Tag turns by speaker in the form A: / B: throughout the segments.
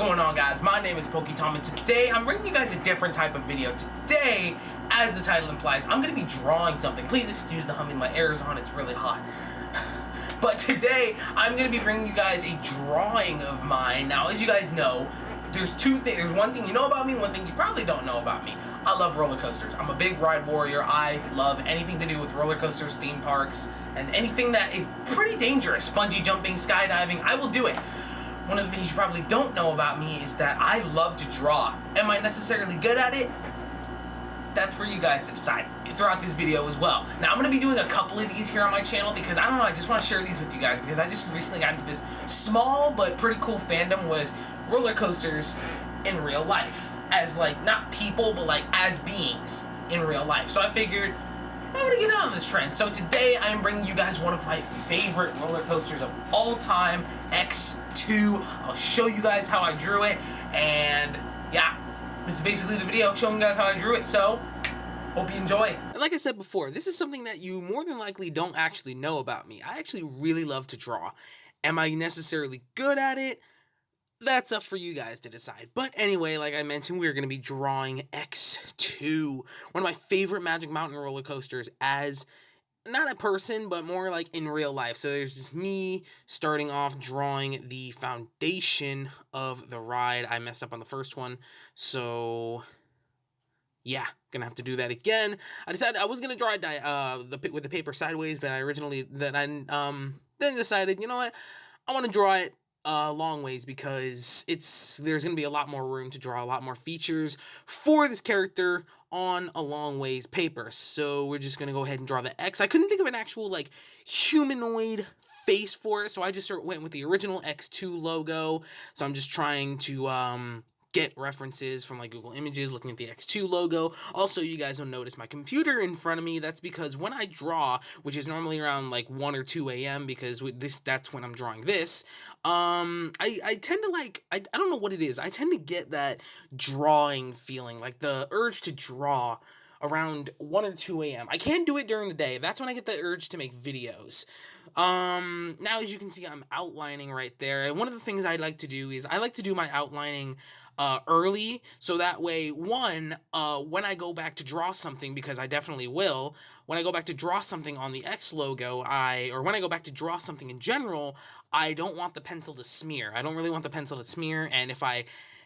A: going on, guys? My name is Tom, and today I'm bringing you guys a different type of video. Today, as the title implies, I'm going to be drawing something. Please excuse the humming, my air is on, it's really hot. But today, I'm going to be bringing you guys a drawing of mine. Now, as you guys know, there's two things. There's one thing you know about me, one thing you probably don't know about me. I love roller coasters. I'm a big ride warrior. I love anything to do with roller coasters, theme parks, and anything that is pretty dangerous. Bungee jumping, skydiving, I will do it. One of the things you probably don't know about me is that I love to draw. Am I necessarily good at it? That's for you guys to decide throughout this video as well. Now, I'm going to be doing a couple of these here on my channel because, I don't know, I just want to share these with you guys because I just recently got into this small but pretty cool fandom was roller coasters in real life. As, like, not people, but, like, as beings in real life. So I figured, I'm going to get on this trend. So today, I'm bringing you guys one of my favorite roller coasters of all time, X2. I'll show you guys how I drew it, and yeah, this is basically the video showing you guys how I drew it, so hope you enjoy. And like I said before, this is something that you more than likely don't actually know about me. I actually really love to draw. Am I necessarily good at it? That's up for you guys to decide. But anyway, like I mentioned, we're going to be drawing X2, one of my favorite Magic Mountain roller coasters as not a person, but more like in real life. So there's just me starting off drawing the foundation of the ride. I messed up on the first one, so yeah, gonna have to do that again. I decided I was gonna draw it with the paper sideways, but then decided, you know what, I want to draw it long ways because there's going to be a lot more room to draw a lot more features for this character on a long ways paper. So we're just going to go ahead and draw the X. I couldn't think of an actual like humanoid face for it, so I just went with the original X2 logo. So I'm just trying to get references from like Google Images, looking at the X2 logo. Also, you guys will notice my computer in front of me. That's because when I draw, which is normally around like 1 or 2 a.m. because that's when I'm drawing this, I tend to like, I don't know what it is. I tend to get that drawing feeling, like the urge to draw around 1 or 2 a.m. I can't do it during the day. That's when I get the urge to make videos. Now, as you can see, I'm outlining right there. And one of the things I like to do is I like to do my outlining early, so that way, when I go back to draw something, because I definitely will, when I go back to draw something on the X logo, or when I go back to draw something in general, I don't want the pencil to smear. I don't really want the pencil to smear, and if I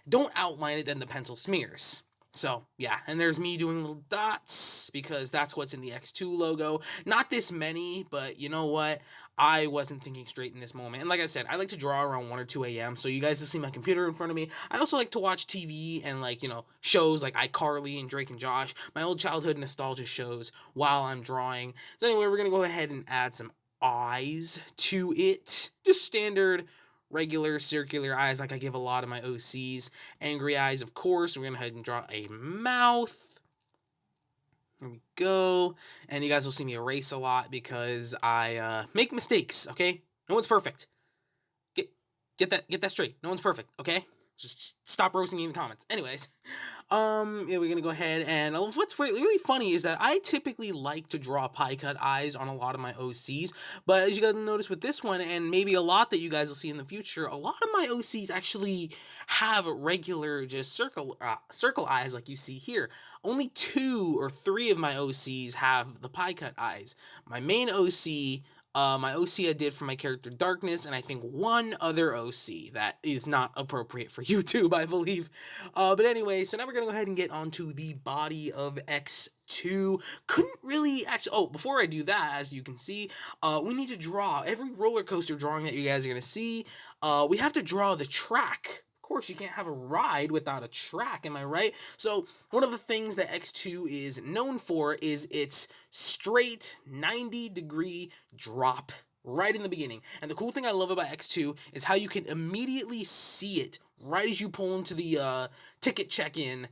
A: don't outline it, then the pencil smears. So, yeah, and there's me doing little dots, because that's what's in the X2 logo. Not this many, but you know what? I wasn't thinking straight in this moment. And like I said, I like to draw around 1 or 2 a.m., so you guys will see my computer in front of me. I also like to watch TV and, like, you know, shows like iCarly and Drake and Josh, my old childhood nostalgia shows, while I'm drawing. So anyway, we're going to go ahead and add some eyes to it. Just standard regular circular eyes like I give a lot of my OCs. Angry eyes, of course. We're going to go ahead and draw a mouth. There we go. And you guys will see me erase a lot because I make mistakes, okay? No one's perfect. Get that straight. No one's perfect, okay? Just stop roasting me in the comments. Anyways, yeah, we're gonna go ahead and what's really funny is that I typically like to draw pie cut eyes on a lot of my OCs, but as you guys notice with this one, and maybe a lot that you guys will see in the future, a lot of my OCs actually have regular just circle eyes like you see here. Only 2 or 3 of my OCs have the pie cut eyes. My main OC. My OC I did for my character Darkness, and I think one other OC that is not appropriate for YouTube, I believe. But anyway, so now we're going to go ahead and get onto the body of X2. Couldn't really actually... Oh, before I do that, as you can see, we need to draw every roller coaster drawing that you guys are going to see. We have to draw the track. Of course, you can't have a ride without a track, am I right? So, one of the things that X2 is known for is its straight 90-degree drop right in the beginning. And the cool thing I love about X2 is how you can immediately see it right as you pull into the ticket check-in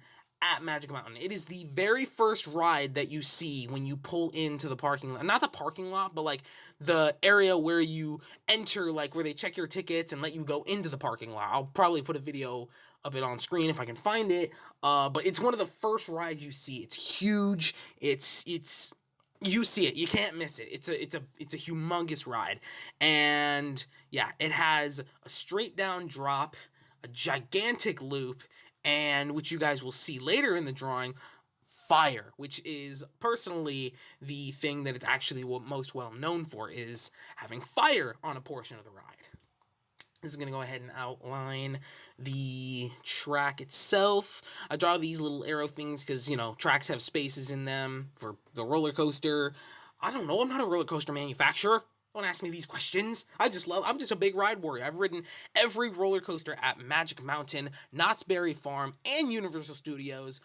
A: at Magic Mountain. It is the very first ride that you see when you pull into the parking lot. Not the parking lot, but like the area where you enter, like where they check your tickets and let you go into the parking lot. I'll probably put a video of it on screen if I can find it. But it's one of the first rides you see. It's huge. It's you see it. You can't miss it. It's a humongous ride. And yeah, it has a straight down drop. a gigantic loop, and which you guys will see later in the drawing, fire, which is personally the thing that it's actually most well known for, is having fire on a portion of the ride. This is going to go ahead and outline the track itself. I draw these little arrow things because, you know, tracks have spaces in them for the roller coaster. I don't know. I'm not a roller coaster manufacturer. Don't ask me these questions. I'm just a big ride warrior. I've ridden every roller coaster at Magic Mountain, Knott's Berry Farm, and Universal Studios.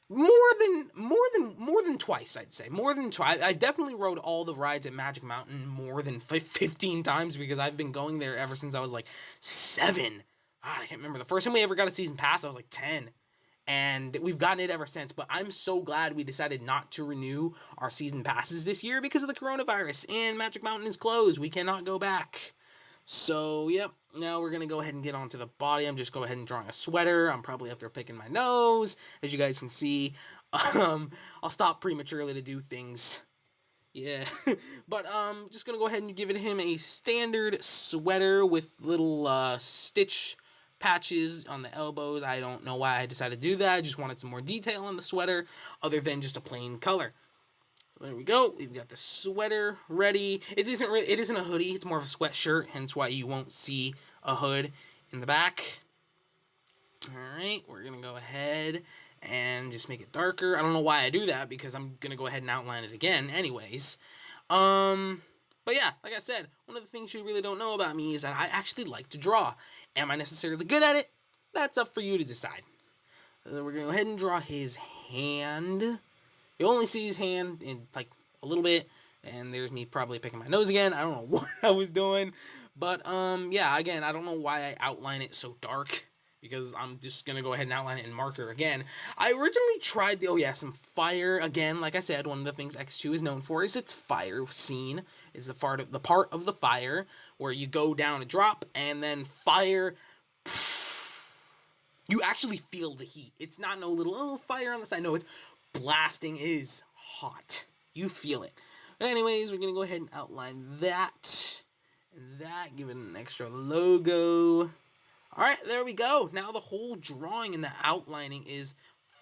A: More than twice, I'd say. More than twice. I definitely rode all the rides at Magic Mountain more than 15 times because I've been going there ever since I was like 7. God, I can't remember. The first time we ever got a season pass, I was like 10. And we've gotten it ever since. But I'm so glad we decided not to renew our season passes this year because of the coronavirus. And Magic Mountain is closed. We cannot go back. So, yep, now we're going to go ahead and get onto the body. I'm just go ahead and drawing a sweater. I'm probably up there picking my nose, as you guys can see. I'll stop prematurely to do things. Yeah, but just going to go ahead and give him a standard sweater with little stitch patches on the elbows. I don't know why I decided to do that. I just wanted some more detail on the sweater other than just a plain color. So there we go. We've got the sweater ready. It isn't a hoodie. It's more of a sweatshirt, hence why you won't see a hood in the back. All right, we're going to go ahead and just make it darker. I don't know why I do that because I'm going to go ahead and outline it again anyways. But yeah, like I said, one of the things you really don't know about me is that I actually like to draw. Am I necessarily good at it? That's up for you to decide. So we're going to go ahead and draw his hand. You only see his hand in like a little bit, and there's me probably picking my nose again. I don't know what I was doing, but yeah, again, I don't know why I outline it so dark, because I'm just gonna go ahead and outline it in marker again. I originally tried some fire again. Like I said, one of the things X2 is known for is its fire scene. Is the part of the fire where you go down a drop and then fire. You actually feel the heat. It's not no little fire on the side. No, it's blasting. Is hot. You feel it. But anyways, we're gonna go ahead and outline that and that. Give it an extra logo. Alright, there we go. Now the whole drawing and the outlining is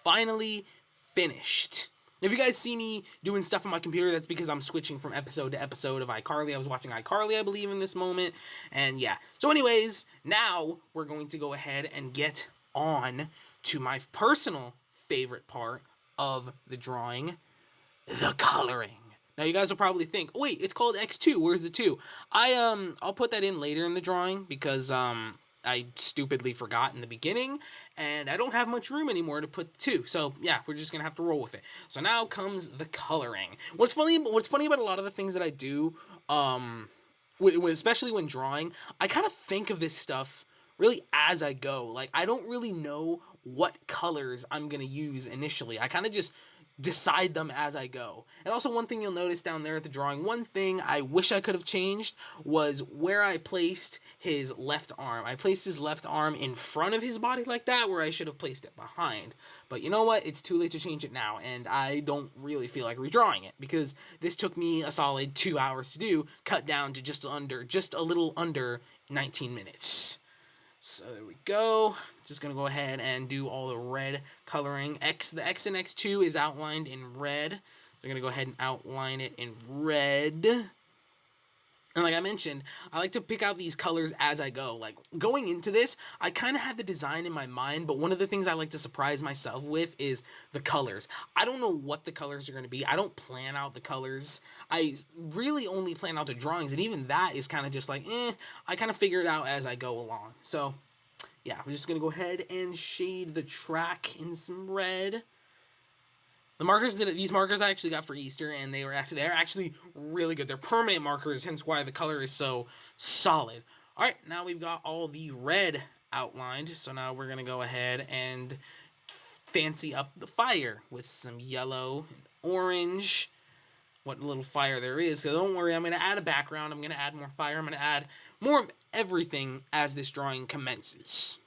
A: finally finished. If you guys see me doing stuff on my computer, that's because I'm switching from episode to episode of iCarly. I was watching iCarly, I believe, in this moment. And yeah. So anyways, now we're going to go ahead and get on to my personal favorite part of the drawing, the coloring. Now you guys will probably think, oh, wait, it's called X2. Where's the 2? I'll put that in later in the drawing because I stupidly forgot in the beginning, and I don't have much room anymore to put 2. So yeah, we're just gonna have to roll with it. So now comes the coloring. What's funny about a lot of the things that I do, especially when drawing, I kind of think of this stuff really as I go. Like, I don't really know what colors I'm gonna use initially. I kind of just decide them as I go. And also, one thing you'll notice down there at the drawing, one thing I wish I could have changed was where I placed his left arm. I placed his left arm in front of his body like that, where I should have placed it behind. But you know what? It's too late to change it now, and I don't really feel like redrawing it, because this took me a solid 2 hours to do, cut down to just a little under 19 minutes. So there we go. Just going to go ahead and do all the red coloring. The X in X2 is outlined in red. We're going to go ahead and outline it in red. And like I mentioned, I like to pick out these colors as I go. Like, going into this, I kind of had the design in my mind, but one of the things I like to surprise myself with is the colors. I don't know what the colors are going to be. I don't plan out the colors. I really only plan out the drawings, and even that is kind of just like, I kind of figure it out as I go along. So, yeah, we're just going to go ahead and shade the track in some red. These markers I actually got for Easter, and they're actually really good. They're permanent markers, hence why the color is so solid. All right, now we've got all the red outlined, so now we're gonna go ahead and fancy up the fire with some yellow and orange. What little fire there is, so don't worry, I'm gonna add a background, I'm gonna add more fire, I'm gonna add more of everything as this drawing commences.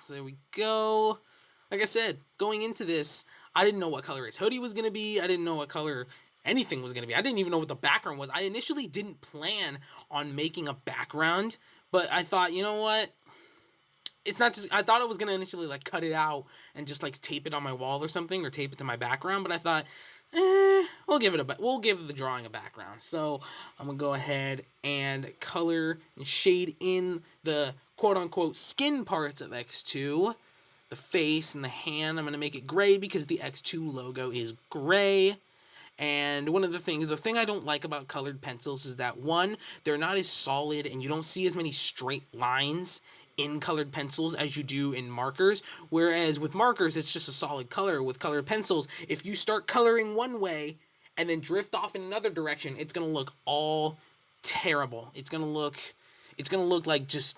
A: So there we go. Like I said, going into this, I didn't know what color his hoodie was going to be. I didn't know what color anything was going to be. I didn't even know what the background was. I initially didn't plan on making a background, but I thought, you know what? it's not just, I thought I was going to initially like cut it out and just like tape it on my wall or something, or tape it to my background, but I thought, we'll give the drawing a background. So I'm going to go ahead and color and shade in the quote unquote skin parts of X2, the face and the hand. I'm going to make it gray because the X2 logo is gray. And one of the thing I don't like about colored pencils is that, one, they're not as solid and you don't see as many straight lines in colored pencils as you do in markers. Whereas with markers, it's just a solid color. With colored pencils, if you start coloring one way and then drift off in another direction, it's going to look all terrible. It's going to look like just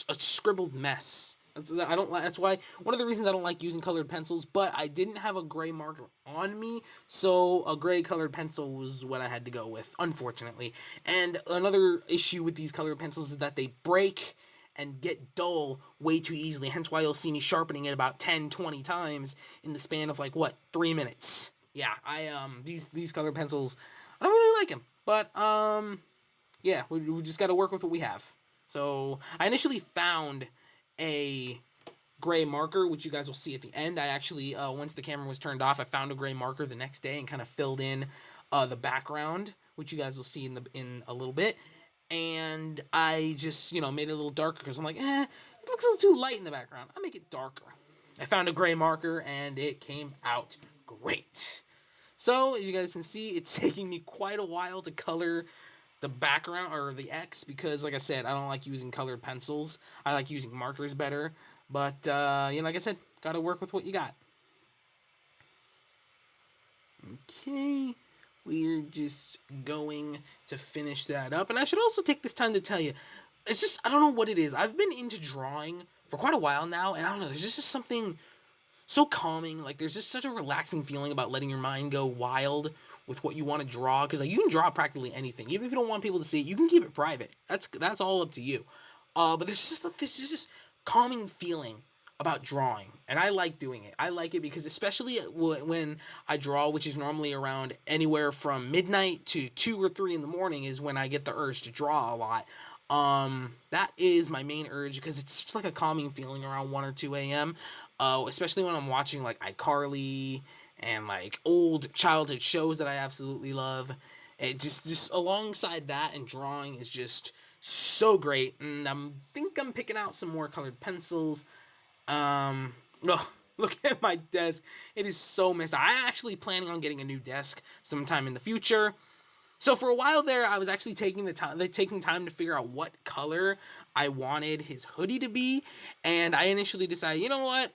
A: a scribbled mess. That's why one of the reasons I don't like using colored pencils, but I didn't have a gray marker on me, so a gray colored pencil was what I had to go with, unfortunately. And another issue with these colored pencils is that they break and get dull way too easily, hence why you'll see me sharpening it about 10-20 times in the span of 3 minutes. Yeah, these colored pencils, I don't really like them, but yeah, we just got to work with what we have. So I initially found a gray marker, which you guys will see at the end. I actually, once the camera was turned off, I found a gray marker the next day and kind of filled in the background, which you guys will see in a little bit. And I just, made it a little darker because I'm like, it looks a little too light in the background. I'll make it darker. I found a gray marker and it came out great. So, as you guys can see, it's taking me quite a while to color the background, or the X, because, like I said, I don't like using colored pencils. I like using markers better. But, like I said, gotta work with what you got. Okay, we're just going to finish that up. And I should also take this time to tell you, it's just, I don't know what it is. I've been into drawing for quite a while now, and I don't know, there's just something so calming. There's just such a relaxing feeling about letting your mind go wild with what you want to draw, because you can draw practically anything. Even if you don't want people to see it, you can keep it private. That's all up to you. But there's just this calming feeling about drawing, and I like doing it. I like it because, especially when I draw, which is normally around anywhere from midnight to 2 or 3 in the morning, is when I get the urge to draw a lot. That is my main urge, because it's just like a calming feeling around 1 or 2 a.m. Especially when I'm watching iCarly and old childhood shows that I absolutely love. It just alongside that, and drawing is just so great. And I think I'm picking out some more colored pencils. Oh, look at my desk. It is so messed up. I'm actually planning on getting a new desk sometime in the future. So for a while there, I was actually taking time to figure out what color I wanted his hoodie to be. And I initially decided, you know what?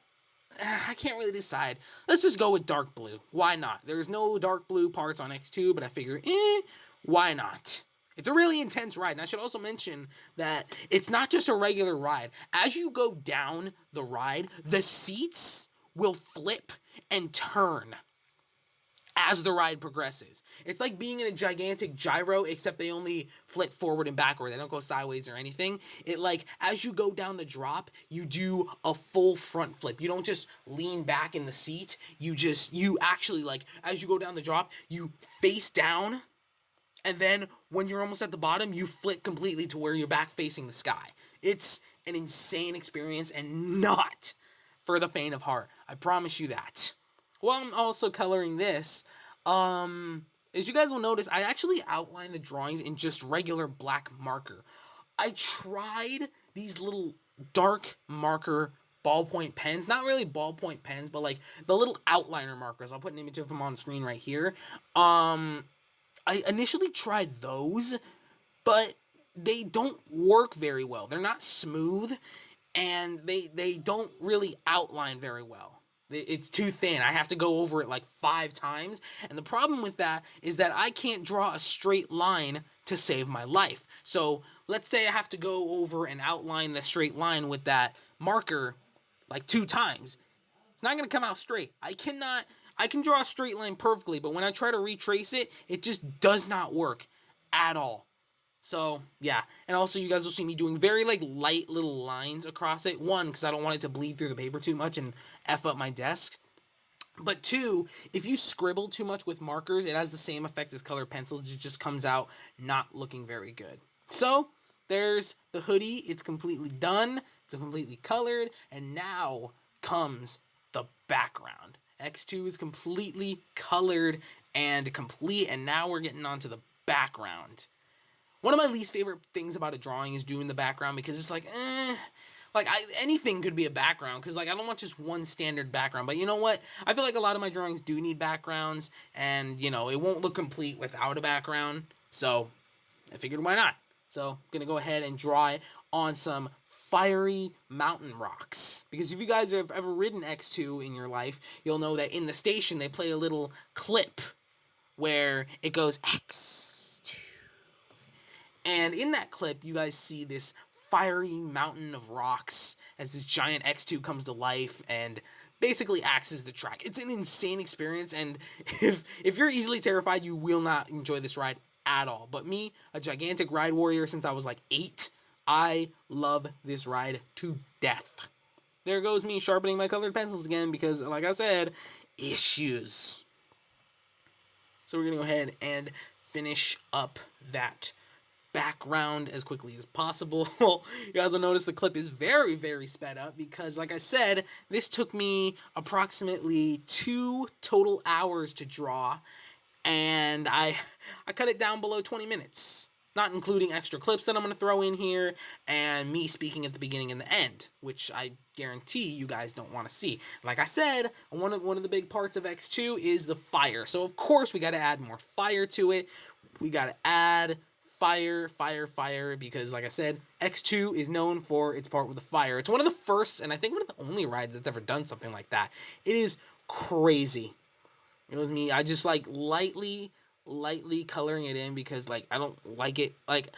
A: I can't really decide. Let's just go with dark blue. Why not? There's no dark blue parts on X2, but I figure, why not? It's a really intense ride. And I should also mention that it's not just a regular ride. As you go down the ride, the seats will flip and turn as the ride progresses. It's like being in a gigantic gyro, except they only flip forward and backward. They don't go sideways or anything. As you go down the drop, you do a full front flip. You don't just lean back in the seat. You actually, as you go down the drop, you face down, and then when you're almost at the bottom, you flip completely to where you're back facing the sky. It's an insane experience, and not for the faint of heart. I promise you that. While I'm also coloring this, as you guys will notice, I actually outline the drawings in just regular black marker. I tried these little dark marker ballpoint pens, not really ballpoint pens, but the little outliner markers. I'll put an image of them on screen right here. I initially tried those, but they don't work very well. They're not smooth, and they don't really outline very well. It's too thin. I have to go over it 5 times. And the problem with that is that I can't draw a straight line to save my life. So let's say I have to go over and outline the straight line with that marker 2 times. It's not going to come out straight. I can draw a straight line perfectly, but when I try to retrace it, it just does not work at all. So, yeah. And also, you guys will see me doing very, light little lines across it. 1, because I don't want it to bleed through the paper too much and F up my desk. But 2, if you scribble too much with markers, it has the same effect as colored pencils. It just comes out not looking very good. So, there's the hoodie. It's completely done. It's completely colored, and now comes the background. X2 is completely colored and complete, and now we're getting onto the background. One of my least favorite things about a drawing is doing the background, because it's like, anything could be a background, because, like, I don't want just one standard background. But you know what? I feel like a lot of my drawings do need backgrounds, and, you know, it won't look complete without a background. So I figured, why not? So I'm going to go ahead and draw it on some fiery mountain rocks. Because if you guys have ever ridden X2 in your life, you'll know that in the station they play a little clip where it goes X2. And in that clip, you guys see this fiery mountain of rocks as this giant X2 comes to life and basically acts as the track. It's an insane experience, and if you're easily terrified, you will not enjoy this ride at all. But me, a gigantic ride warrior since I was like 8, I love this ride to death. There goes me sharpening my colored pencils again because, like I said, issues. So we're going to go ahead and finish up that background as quickly as possible. You guys will notice the clip is very, very sped up because, like I said, this took me approximately 2 total hours to draw, and I cut it down below 20 minutes, not including extra clips that I'm going to throw in here and me speaking at the beginning and the end, which I guarantee you guys don't want to see. Like I said, one of the big parts of X2 is the fire. So of course we got to add more fire to it. We got to add fire, because like I said, X2 is known for its part with the fire. It's one of the first, and I think one of the only rides that's ever done something like that. It is crazy. It was me. I just like lightly coloring it in because, like, I don't like it. Like,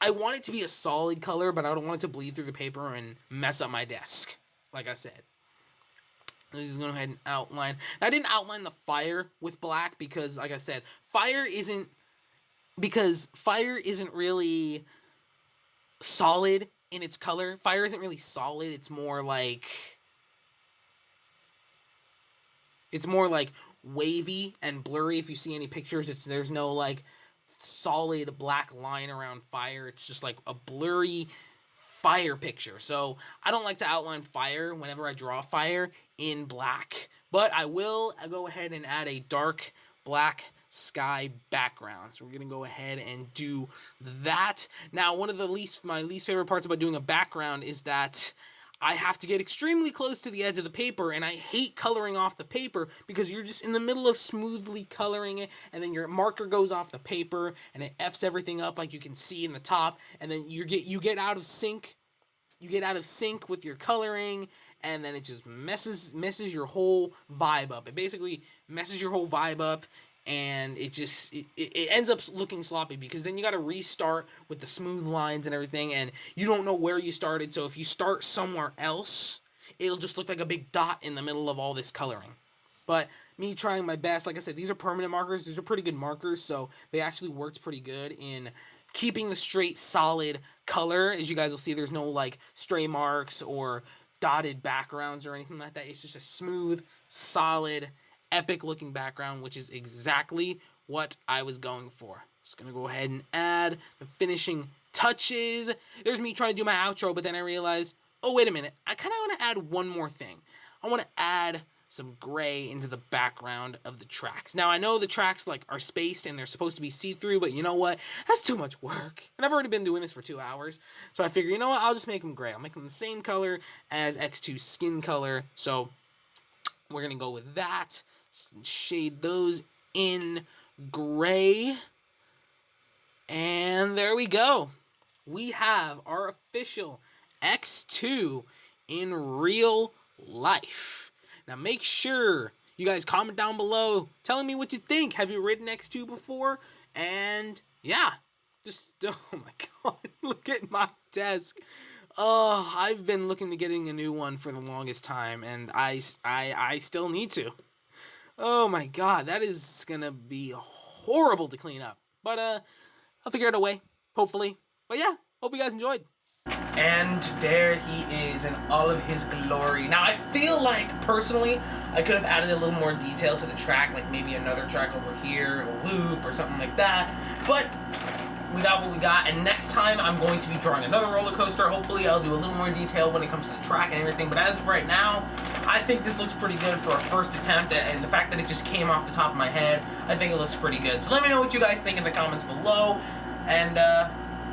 A: I want it to be a solid color, but I don't want it to bleed through the paper and mess up my desk. Like I said, I'm just gonna go ahead and outline. Now, I didn't outline the fire with black because, like I said, fire isn't really solid in its color. Fire isn't really solid. It's more like wavy and blurry. If you see any pictures, there's no like solid black line around fire. It's just like a blurry fire picture. So I don't like to outline fire whenever I draw fire in black, but I will go ahead and add a dark black sky background. So we're gonna go ahead and do that. Now, one of my least favorite parts about doing a background is that I have to get extremely close to the edge of the paper, and I hate coloring off the paper because you're just in the middle of smoothly coloring it, and then your marker goes off the paper and it F's everything up, like you can see in the top, and then you get out of sync. You get out of sync with your coloring, and then it just messes your whole vibe up. It basically messes your whole vibe up, and it ends up looking sloppy because then you got to restart with the smooth lines and everything, and you don't know where you started. So if you start somewhere else, it'll just look like a big dot in the middle of all this coloring. But me trying my best, like I said, these are permanent markers. These are pretty good markers, so they actually worked pretty good in keeping the straight, solid color. As you guys will see, there's no like stray marks or dotted backgrounds or anything like that. It's just a smooth, solid, epic looking background, which is exactly what I was going for. Just gonna go ahead and add the finishing touches. There's me trying to do my outro, but then I realized, oh, wait a minute, I kind of want to add one more thing. I want to add some gray into the background of the tracks. Now, I know the tracks like are spaced and they're supposed to be see-through, but you know what? That's too much work. And I've already been doing this for 2 hours. So I figure, you know what? I'll just make them gray. I'll make them the same color as X2's skin color. So we're going to go with that. Shade those in gray. And there we go. We have our official X2 in real life. Now make sure you guys comment down below telling me what you think. Have you ridden X2 before? And yeah, just, oh my god, look at my desk. Oh, I've been looking to getting a new one for the longest time, and I still need to. Oh my god, that is gonna be horrible to clean up. But I'll figure out a way, hopefully. But yeah, hope you guys enjoyed. And there he is in all of his glory. Now, I feel like, personally, I could have added a little more detail to the track, like maybe another track over here, a loop, or something like that. But we got what we got, and next time I'm going to be drawing another roller coaster. Hopefully I'll do a little more detail when it comes to the track and everything, but as of right now, I think this looks pretty good for a first attempt, and the fact that it just came off the top of my head, I think it looks pretty good. So let me know what you guys think in the comments below, and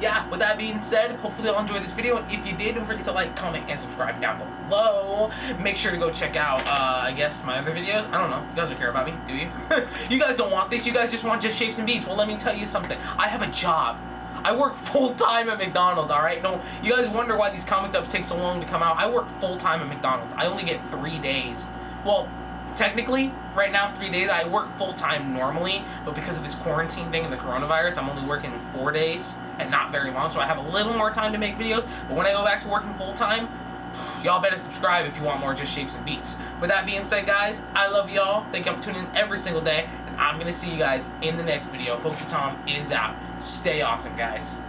A: yeah, with that being said, hopefully you'll enjoy this video, and if you did, don't forget to like, comment, and subscribe down below. Make sure to go check out, I guess, my other videos. I don't know. You guys don't care about me, do you? You guys don't want this. You guys just want just shapes and beats. Well, let me tell you something. I have a job. I work full-time at McDonald's, alright? No, you guys wonder why these comic dubs take so long to come out. I work full-time at McDonald's. I only get 3 days. Well, technically, right now, 3 days. I work full-time normally, but because of this quarantine thing and the coronavirus, I'm only working 4 days and not very long, so I have a little more time to make videos. But when I go back to working full-time, y'all better subscribe if you want more just shapes and beats. With that being said, guys, I love y'all. Thank y'all for tuning in every single day, and I'm going to see you guys in the next video. PokeTom is out. Stay awesome, guys.